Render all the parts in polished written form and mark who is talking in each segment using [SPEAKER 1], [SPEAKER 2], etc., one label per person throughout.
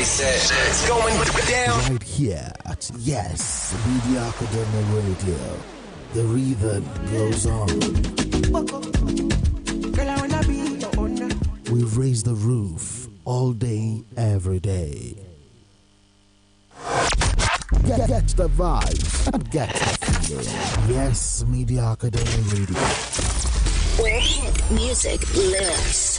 [SPEAKER 1] they said. It's going down.
[SPEAKER 2] Right here at Yes Media Academy Radio. The rhythm goes on. We raise the roof all day, every day. Get the vibes and get the feeling. Yes Media Academy Radio.
[SPEAKER 3] Where hit music lives.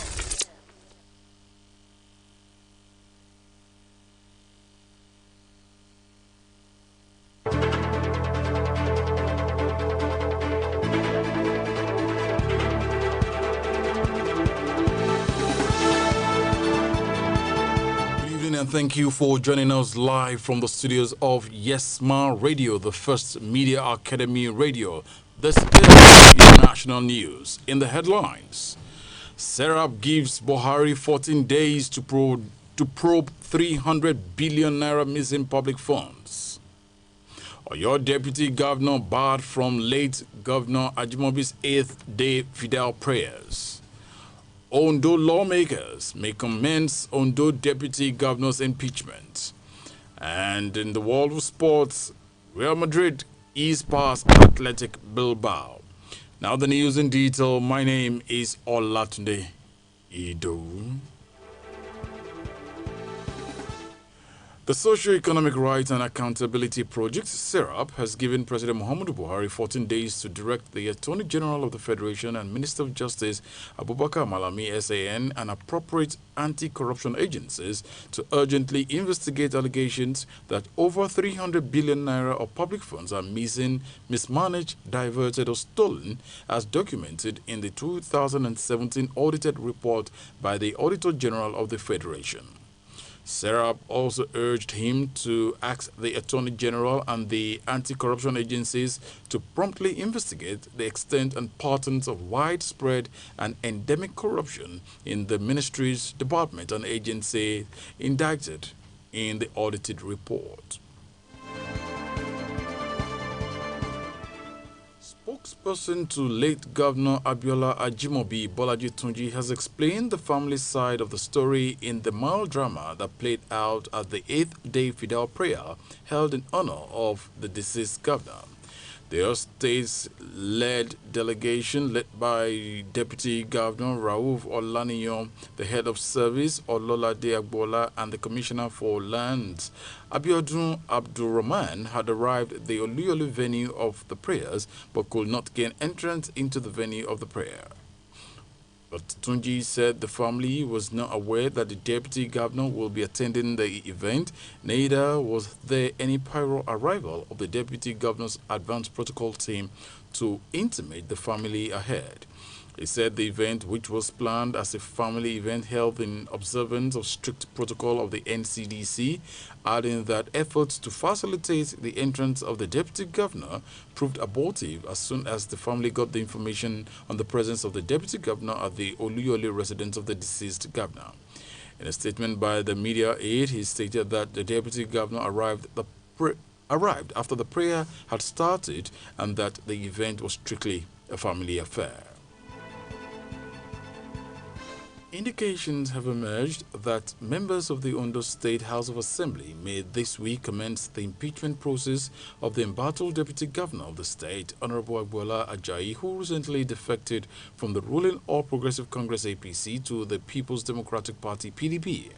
[SPEAKER 4] Thank you for joining us live from the studios of Yesma Radio, the first media academy radio. This is your national news. In the headlines, Serap gives Buhari 14 days to probe 300 billion naira missing public funds. Your deputy governor barred from late Governor Ajimobi's 8th day Fidel prayers. Ondo lawmakers may commence Ondo deputy governor's impeachment. And in the world of sports, Real Madrid is past Athletic Bilbao. Now the news in detail. My name is Olatunde Ido. The SocioEconomic Rights and Accountability Project, SERAP, has given President Muhammadu Buhari 14 days to direct the Attorney General of the Federation and Minister of Justice, Abubakar Malami, SAN, and appropriate anti-corruption agencies to urgently investigate allegations that over 300 billion naira of public funds are missing, mismanaged, diverted, or stolen, as documented in the 2017 audited report by the Auditor General of the Federation. Serap also urged him to ask the Attorney General and the anti-corruption agencies to promptly investigate the extent and patterns of widespread and endemic corruption in the ministries, department, and agency indicted in the audited report. Spokesperson to late Governor Abiola Ajimobi, Bolaji Tunji, has explained the family side of the story in the mild drama that played out at the 8th day Fidel prayer held in honor of the deceased governor. The state-led delegation, led by Deputy Governor Rauf Olaniyan, the head of service Ololade Agbola, and the Commissioner for Lands Abiodun Abdulrahman, had arrived at the Oluyole venue of the prayers but could not gain entrance into the venue of the prayer. But Tunji said the family was not aware that the deputy governor will be attending the event. Neither was there any prior arrival of the deputy governor's advanced protocol team to intimate the family ahead. He said the event, which was planned as a family event, held in observance of strict protocol of the NCDC, adding that efforts to facilitate the entrance of the deputy governor proved abortive as soon as the family got the information on the presence of the deputy governor at the Oluyole residence of the deceased governor. In a statement by the media aide, he stated that the deputy governor arrived after the prayer had started and that the event was strictly a family affair. Indications have emerged that members of the Ondo State House of Assembly may this week commence the impeachment process of the embattled Deputy Governor of the state, Honorable Agbola Ajayi, who recently defected from the ruling All Progressive Congress APC to the People's Democratic Party PDP.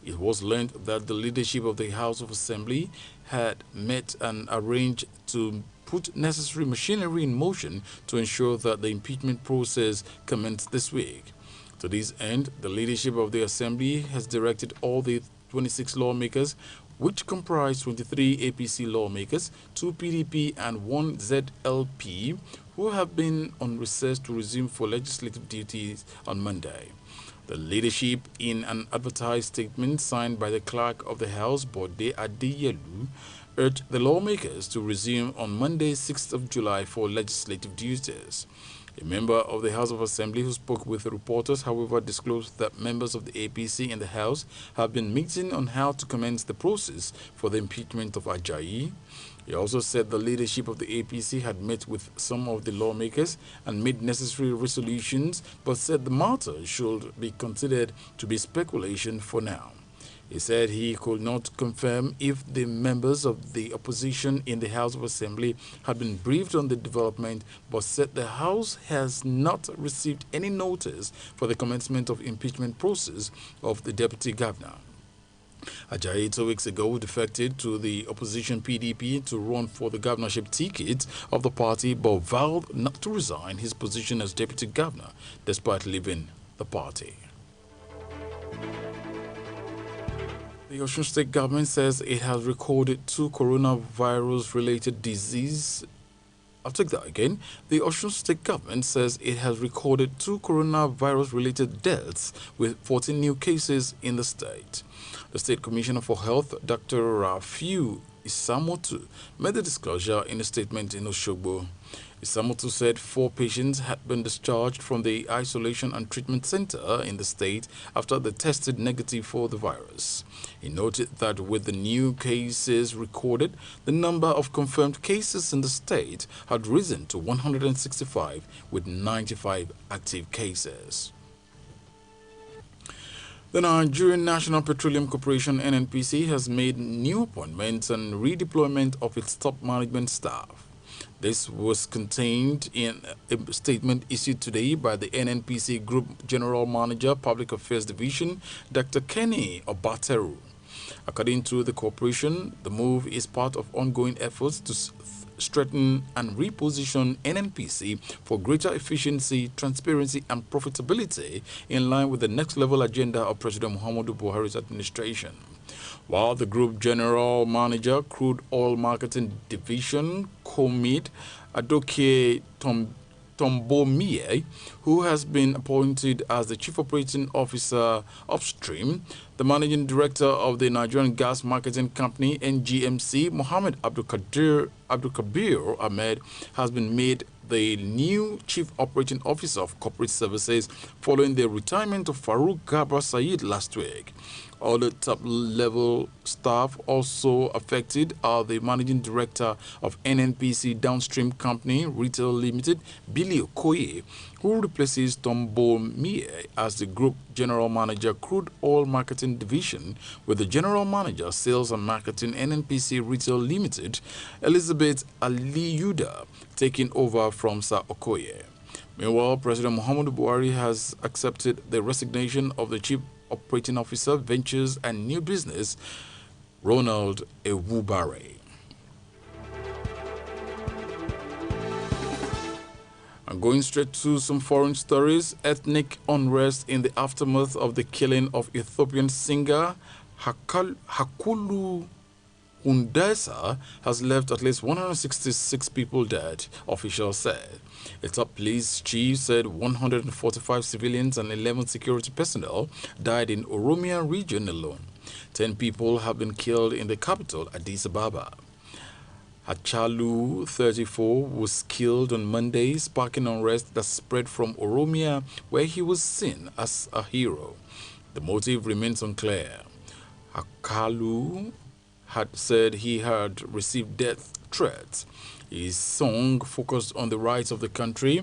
[SPEAKER 4] It was learned that the leadership of the House of Assembly had met and arranged to put necessary machinery in motion to ensure that the impeachment process commenced this week. To this end, the leadership of the Assembly has directed all the 26 lawmakers, which comprise 23 APC lawmakers, 2 PDP and 1 ZLP, who have been on recess to resume for legislative duties on Monday. The leadership, in an advertised statement signed by the Clerk of the House, Bode Adeyelu, urged the lawmakers to resume on Monday, 6th of July for legislative duties. A member of the House of Assembly who spoke with reporters, however, disclosed that members of the APC in the House have been meeting on how to commence the process for the impeachment of Ajayi. He also said the leadership of the APC had met with some of the lawmakers and made necessary resolutions, but said the matter should be considered to be speculation for now. He said he could not confirm if the members of the opposition in the House of Assembly had been briefed on the development, but said the House has not received any notice for the commencement of impeachment process of the deputy governor. Ajayi 2 weeks ago defected to the opposition PDP to run for the governorship ticket of the party, but vowed not to resign his position as deputy governor despite leaving the party. The Osun State government says it has recorded 2 coronavirus-related disease. I'll take that again. The Osun State government says it has recorded 2 coronavirus-related deaths with 14 new cases in the state. The State Commissioner for Health, Dr. Rafiu Isamotu, made the disclosure in a statement in Osogbo. Isamotu said 4 patients had been discharged from the isolation and treatment center in the state after they tested negative for the virus. He noted that with the new cases recorded, the number of confirmed cases in the state had risen to 165 with 95 active cases. The Nigerian National Petroleum Corporation (NNPC) has made new appointments and redeployment of its top management staff. This was contained in a statement issued today by the NNPC Group General Manager, Public Affairs Division, Dr. Kenny Obateru. According to the corporation, the move is part of ongoing efforts to strengthen and reposition NNPC for greater efficiency, transparency, and profitability in line with the next level agenda of President Muhammadu Buhari's administration. While the Group General Manager, Crude Oil Marketing Division, Comid Adoke Tombomie, who has been appointed as the Chief Operating Officer upstream, the Managing Director of the Nigerian Gas Marketing Company, NGMC, Mohammed Abdulkabir Ahmed, has been made the new Chief Operating Officer of Corporate Services following the retirement of Farouk Gabra Said last week. All the top-level staff also affected are the Managing Director of NNPC Downstream Company Retail Limited, Billy Okoye, who replaces Tombo Mie as the Group General Manager, Crude Oil Marketing Division, with the General Manager, Sales and Marketing, NNPC Retail Limited, Elizabeth Aliyuda, taking over from Sir Okoye. Meanwhile, President Muhammadu Buhari has accepted the resignation of the Chief Operating Officer, Ventures and New Business, Ronald Ewubare. And going straight to some foreign stories, ethnic unrest in the aftermath of the killing of Ethiopian singer Hakulu Hundessa has left at least 166 people dead, officials said. A top police chief said 145 civilians and 11 security personnel died in Oromia region alone. 10 people have been killed in the capital, Addis Ababa. Hachalu, 34, was killed on Monday, sparking unrest that spread from Oromia, where he was seen as a hero. The motive remains unclear. Hachalu had said he had received death threats. His song focused on the rights of the country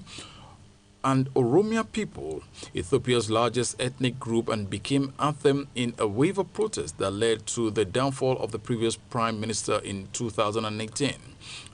[SPEAKER 4] and Oromia people, Ethiopia's largest ethnic group, and became anthem in a wave of protest that led to the downfall of the previous prime minister in 2018.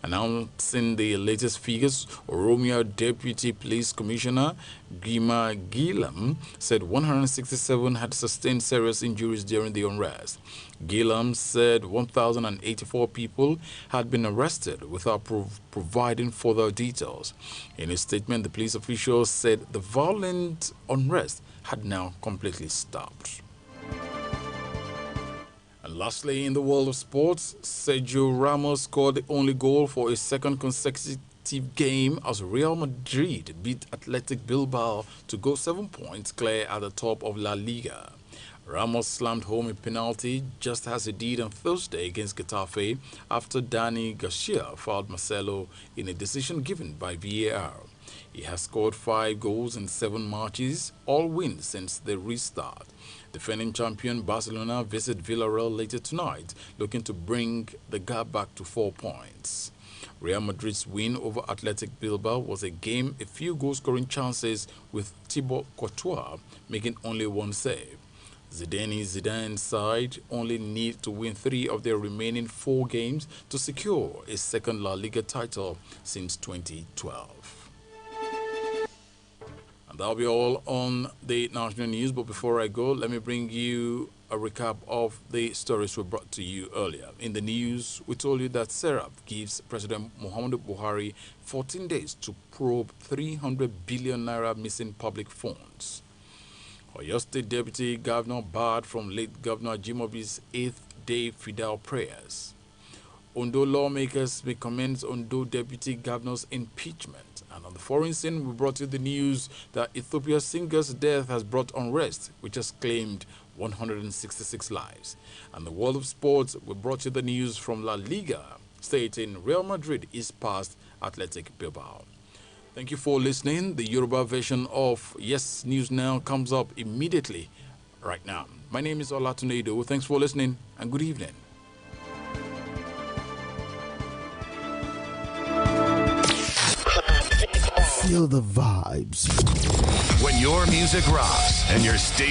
[SPEAKER 4] Announcing the latest figures, Oromia Deputy Police Commissioner Gima Gilam said 167 had sustained serious injuries during the unrest. Gilam said 1,084 people had been arrested without providing further details. In a statement, the police officials said the violent unrest had now completely stopped. And lastly, in the world of sports, Sergio Ramos scored the only goal for a second consecutive game as Real Madrid beat Athletic Bilbao to go 7 points clear at the top of La Liga. Ramos slammed home a penalty just as he did on Thursday against Getafe after Dani Garcia fouled Marcelo in a decision given by VAR. He has scored 5 goals in 7 matches, all wins since the restart. Defending champion Barcelona visit Villarreal later tonight, looking to bring the gap back to 4 points. Real Madrid's win over Athletic Bilbao was a game a few goal-scoring chances with Thibaut Courtois making only 1 save. Zidane's side only need to win 3 of their remaining 4 games to secure a second La Liga title since 2012. And that'll be all on the national news. But before I go, let me bring you a recap of the stories we brought to you earlier. In the news, we told you that Serap gives President Muhammadu Buhari 14 days to probe 300 billion naira missing public funds. Oyo State Deputy Governor barred from late Governor Ajimobi's 8th-day Fidel prayers. Ondo lawmakers may commence Ondo Deputy Governor's impeachment. And on the foreign scene, we brought you the news that Ethiopia's singer's death has brought unrest, which has claimed 166 lives. And the world of sports, we brought you the news from La Liga, stating Real Madrid is past Athletic Bilbao. Thank you for listening. The Yoruba version of Yes News Now comes up immediately right now. My name is Olatunde. Thanks for listening and good evening.
[SPEAKER 2] Feel the vibes.
[SPEAKER 1] When your music rocks and your station